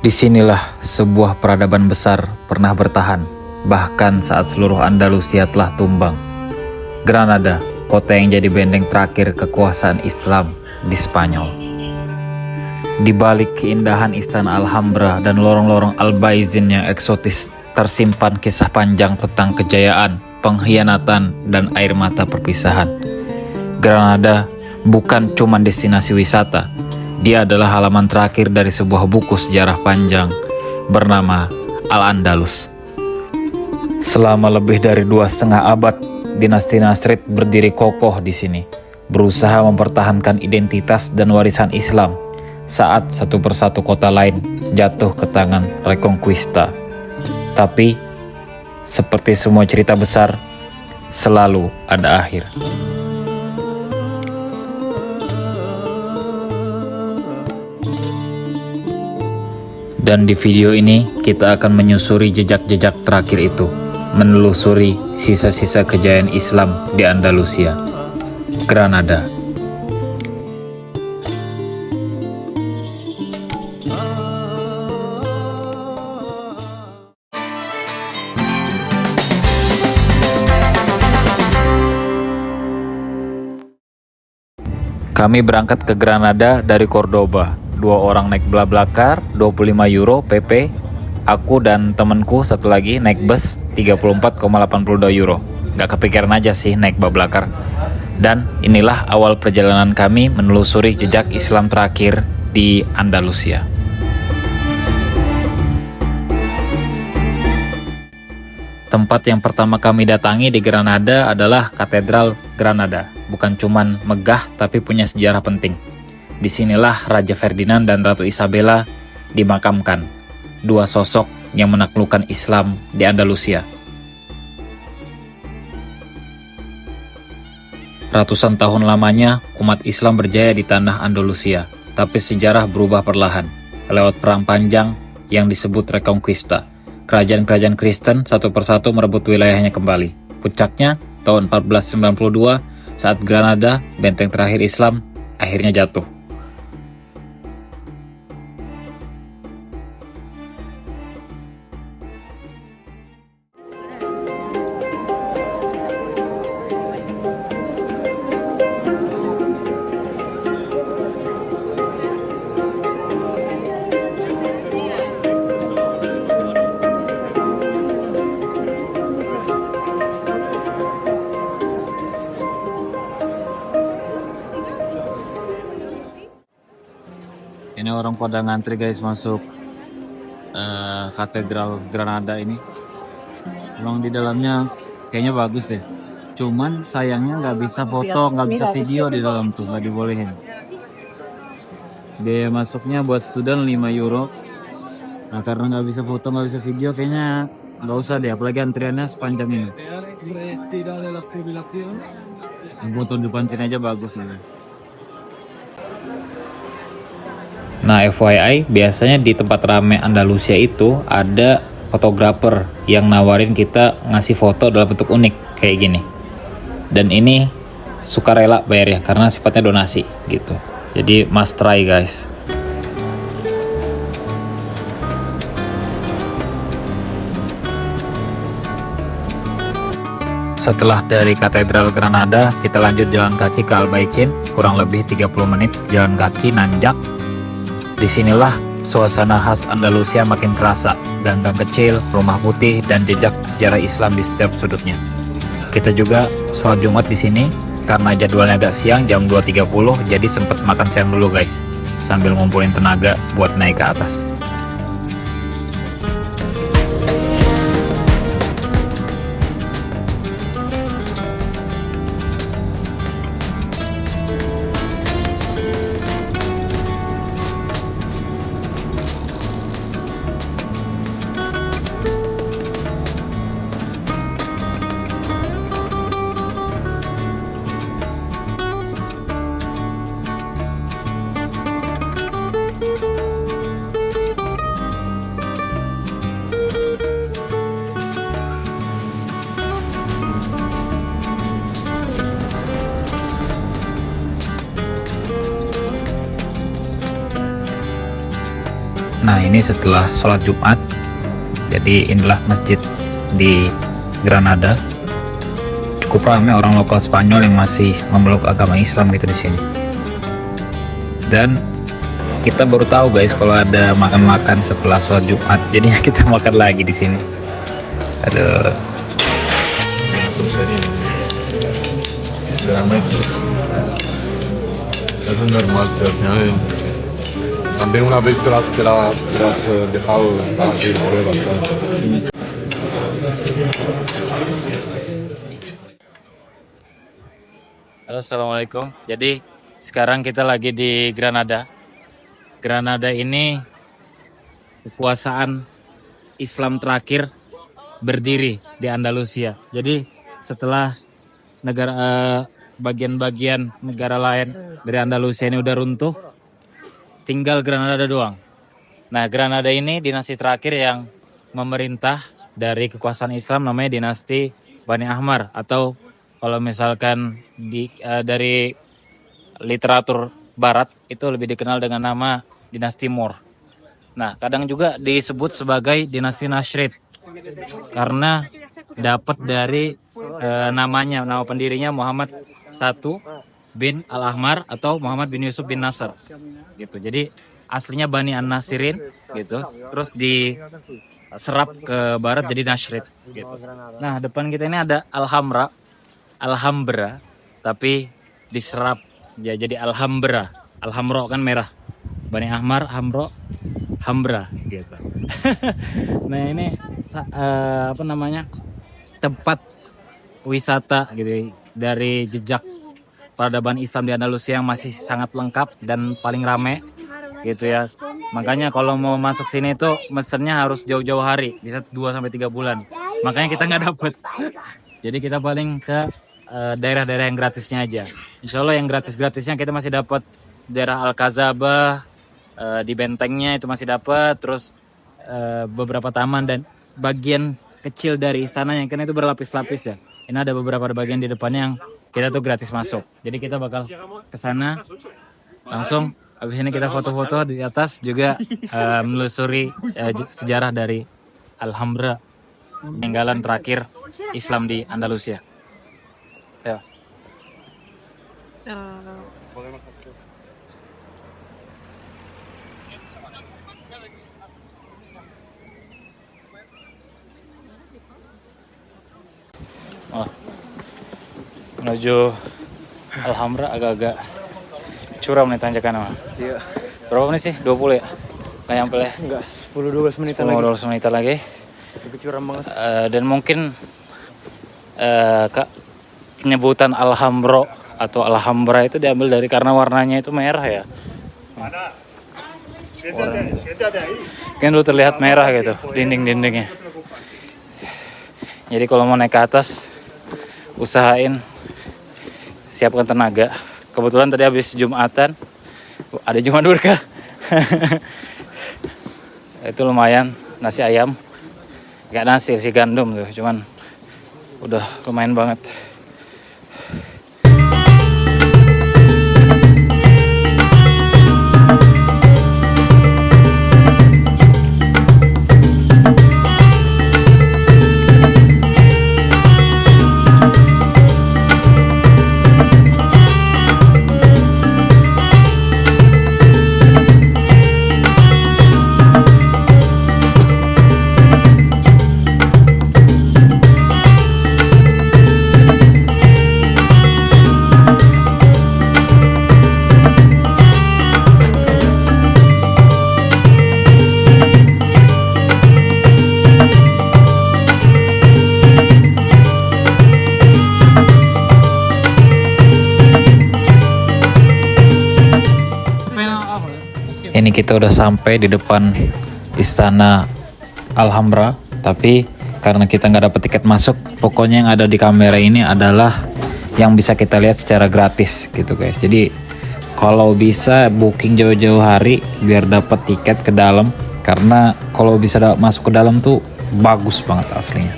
Disinilah sebuah peradaban besar pernah bertahan, bahkan saat seluruh Andalusia telah tumbang. Granada, kota yang jadi benteng terakhir kekuasaan Islam di Spanyol. Di balik keindahan istana Alhambra dan lorong-lorong Albaizin yang eksotis, tersimpan kisah panjang tentang kejayaan, pengkhianatan, dan air mata perpisahan. Granada bukan cuma destinasi wisata, dia adalah halaman terakhir dari sebuah buku sejarah panjang bernama Al-Andalus. Selama lebih dari 2,5 abad, dinasti Nasrid berdiri kokoh di sini, berusaha mempertahankan identitas dan warisan Islam saat satu persatu kota lain jatuh ke tangan Reconquista. Tapi, seperti semua cerita besar, selalu ada akhir. Dan di video ini kita akan menyusuri jejak-jejak terakhir itu, menelusuri sisa-sisa kejayaan Islam di Andalusia, Granada. Kami berangkat ke Granada dari Cordoba. 2 orang naik BlaBlaCar, 25 euro PP. Aku dan temenku satu lagi naik bus, 34,82 euro. Gak kepikiran aja sih naik BlaBlaCar. Dan inilah awal perjalanan kami menelusuri jejak Islam terakhir di Andalusia. Tempat yang pertama kami datangi di Granada adalah Katedral Granada. Bukan cuman megah tapi punya sejarah penting. Disinilah Raja Ferdinand dan Ratu Isabella dimakamkan, 2 sosok yang menaklukkan Islam di Andalusia. Ratusan tahun lamanya umat Islam berjaya di tanah Andalusia, tapi sejarah berubah perlahan lewat perang panjang yang disebut Reconquista. Kerajaan-kerajaan Kristen satu persatu merebut wilayahnya kembali. Puncaknya tahun 1492 saat Granada, benteng terakhir Islam, akhirnya jatuh. Ini orang pada ngantri guys masuk Katedral Granada ini. Emang di dalamnya kayaknya bagus deh. Cuman sayangnya nggak bisa foto, nggak bisa video di dalam tuh, nggak dibolehin. Biaya masuknya buat student 5 euro. Nah karena nggak bisa foto, nggak bisa video, kayaknya nggak usah deh. Apalagi antriannya sepanjang ini. Foto depan sini aja bagus nih. Nah FYI, biasanya di tempat rame Andalusia itu ada fotografer yang nawarin kita ngasih foto dalam bentuk unik kayak gini. Dan ini sukarela bayar ya, karena sifatnya donasi gitu. Jadi must try guys. Setelah dari Katedral Granada, kita lanjut jalan kaki ke Albaicin, kurang lebih 30 menit jalan kaki nanjak. Disinilah suasana khas Andalusia makin terasa, gang-gang kecil, rumah putih, dan jejak sejarah Islam di setiap sudutnya. Kita juga sholat Jumat di sini, karena jadwalnya agak siang jam 2.30, jadi sempet makan siang dulu guys, sambil ngumpulin tenaga buat naik ke atas. Nah, ini setelah sholat Jumat. Jadi inilah masjid di Granada. Cukup ramai orang lokal Spanyol yang masih memeluk agama Islam gitu di sini. Dan kita baru tahu guys kalau ada makan-makan setelah sholat Jumat. Jadinya kita makan lagi di sini. Aduh. Eso es normal, pero al final también una vez te la has dejado así por bastante. Halo, assalamualaikum. Jadi sekarang kita lagi di Granada. Granada ini kekuasaan Islam terakhir berdiri di Andalusia. Jadi setelah negara bagian-bagian negara lain dari Andalusia ini udah runtuh, tinggal Granada doang. Nah, Granada ini dinasti terakhir yang memerintah dari kekuasaan Islam, namanya dinasti Bani Ahmar, atau kalau misalkan dari literatur barat itu lebih dikenal dengan nama dinasti Moor. Nah, kadang juga disebut sebagai dinasti Nasrid karena dapat dari nama pendirinya Muhammad I bin Al-Ahmar atau Muhammad bin Yusuf bin Nasr gitu. Jadi aslinya Bani An-Nasirin gitu, terus diserap ke barat jadi Nasrid gitu. Nah, depan kita ini ada Alhambra, tapi diserap ya jadi Alhambra. Alhamro kan merah. Bani Ahmar, Hambra gitu. Nah, ini tempat wisata gitu dari jejak peradaban Islam di Andalusia yang masih sangat lengkap dan paling rame gitu ya. Makanya kalau mau masuk sini tuh mesennya harus jauh-jauh hari, bisa 2-3 bulan. Makanya kita nggak dapet. Jadi kita paling ke daerah-daerah yang gratisnya aja. Insya Allah yang gratis-gratisnya kita masih dapat daerah Alcazaba, di bentengnya itu masih dapat, terus beberapa taman dan bagian kecil dari istana yang kan itu berlapis-lapis ya. Ini ada beberapa bagian di depannya yang kita tuh gratis masuk. Jadi kita bakal ke sana langsung. Habis ini kita foto-foto di atas juga menelusuri sejarah dari Alhambra, peninggalan terakhir Islam di Andalusia. Ya. Menuju Alhambra agak-agak curam nih tanjakan mah. Iya. Berapa menit sih? 20 ya? Nggak nyampe ya? Enggak, 10-12 menitan lagi. 10-12 menit lagi. Lebih curam banget. Dan mungkin penyebutan Alhambra atau Alhambra itu diambil dari karena warnanya itu merah ya. Kan dulu terlihat merah gitu dinding-dindingnya. Jadi kalau mau naik ke atas usahain siapkan tenaga. Kebetulan tadi habis Jumatan, ada Jumat Berkah. Itu lumayan, nasi ayam. Gak nasi sih, gandum tuh, cuman udah lumayan banget. Ini kita udah sampai di depan istana Alhambra, tapi karena kita nggak dapet tiket masuk, pokoknya yang ada di kamera ini adalah yang bisa kita lihat secara gratis gitu guys. Jadi kalau bisa booking jauh-jauh hari biar dapat tiket ke dalam, karena kalau bisa masuk ke dalam tuh bagus banget aslinya.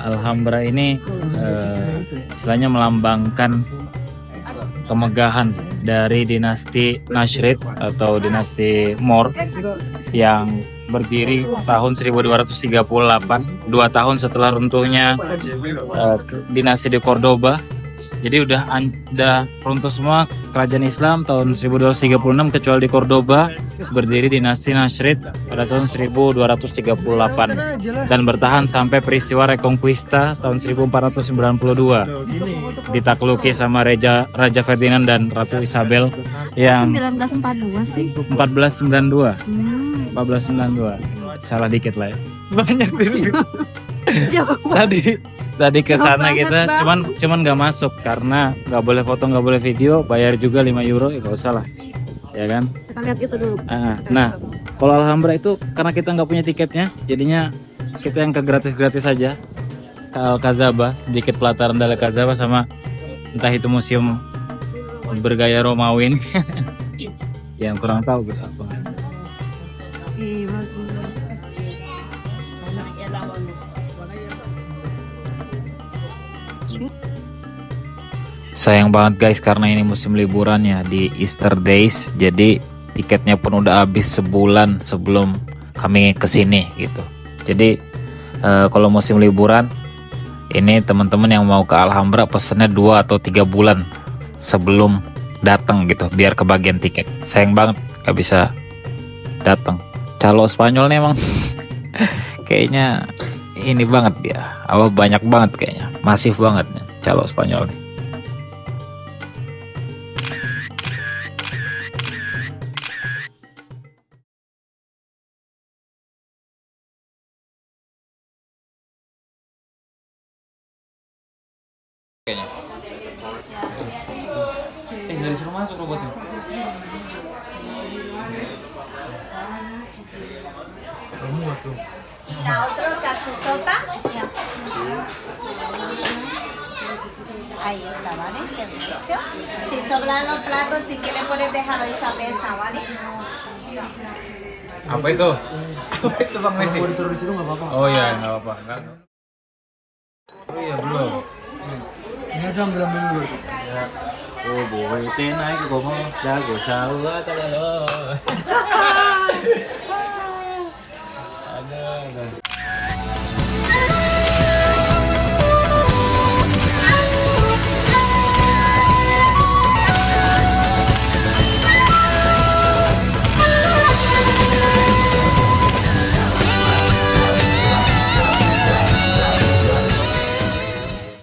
Alhambra ini istilahnya melambangkan kemegahan dari dinasti Nashrid atau dinasti Moor yang berdiri tahun 1238, 2 tahun setelah runtuhnya dinasti di Cordoba. Jadi udah runtuh semua kerajaan Islam tahun 1236 kecuali di Cordoba berdiri dinasti Nashrid pada tahun 1238 dan bertahan sampai peristiwa Reconquista tahun 1492 ditakluki sama Raja Ferdinand dan Ratu Isabel yang 1942 sih. 1492 salah dikit lah ya. Banyak ini. Tadi ke sana kita cuman nggak masuk karena nggak boleh foto, nggak boleh video, bayar juga 5 euro, ya nggak usah lah, ya kan? Kita lihat itu dulu. Nah, kalau Alhambra itu karena kita nggak punya tiketnya, jadinya kita yang ke gratis aja ke Alcazaba, sedikit pelataran dari Alcazaba sama entah itu museum bergaya Romawi ini, yang kurang tahu guys apa. Sayang banget guys karena ini musim liburan ya di Easter Days, jadi tiketnya pun udah habis sebulan sebelum kami kesini gitu. Jadi kalau musim liburan ini teman-teman yang mau ke Alhambra pesennya 2 atau 3 bulan sebelum datang gitu biar kebagian tiket. Sayang banget gak bisa datang. Calo Spanyol nih emang kayaknya ini banget dia, banyak banget kayaknya, masif banget nih calo Spanyol nih. Nggak disuruh masuk robotnya. La otro su sopa. Ahí está, ¿vale? Perfecto. Si sobran los platos, si quieres puedes dejarlo en esta mesa, ¿vale? Apa itu? Apa itu Bang Messi? Kalau ditaruh di situ nggak apa-apa. Oh iya, nggak apa-apa. Oh iya belum. Ini aja ambil dulu. Oh boy, naik ke bawah, jago sawa tadi lo. Ada.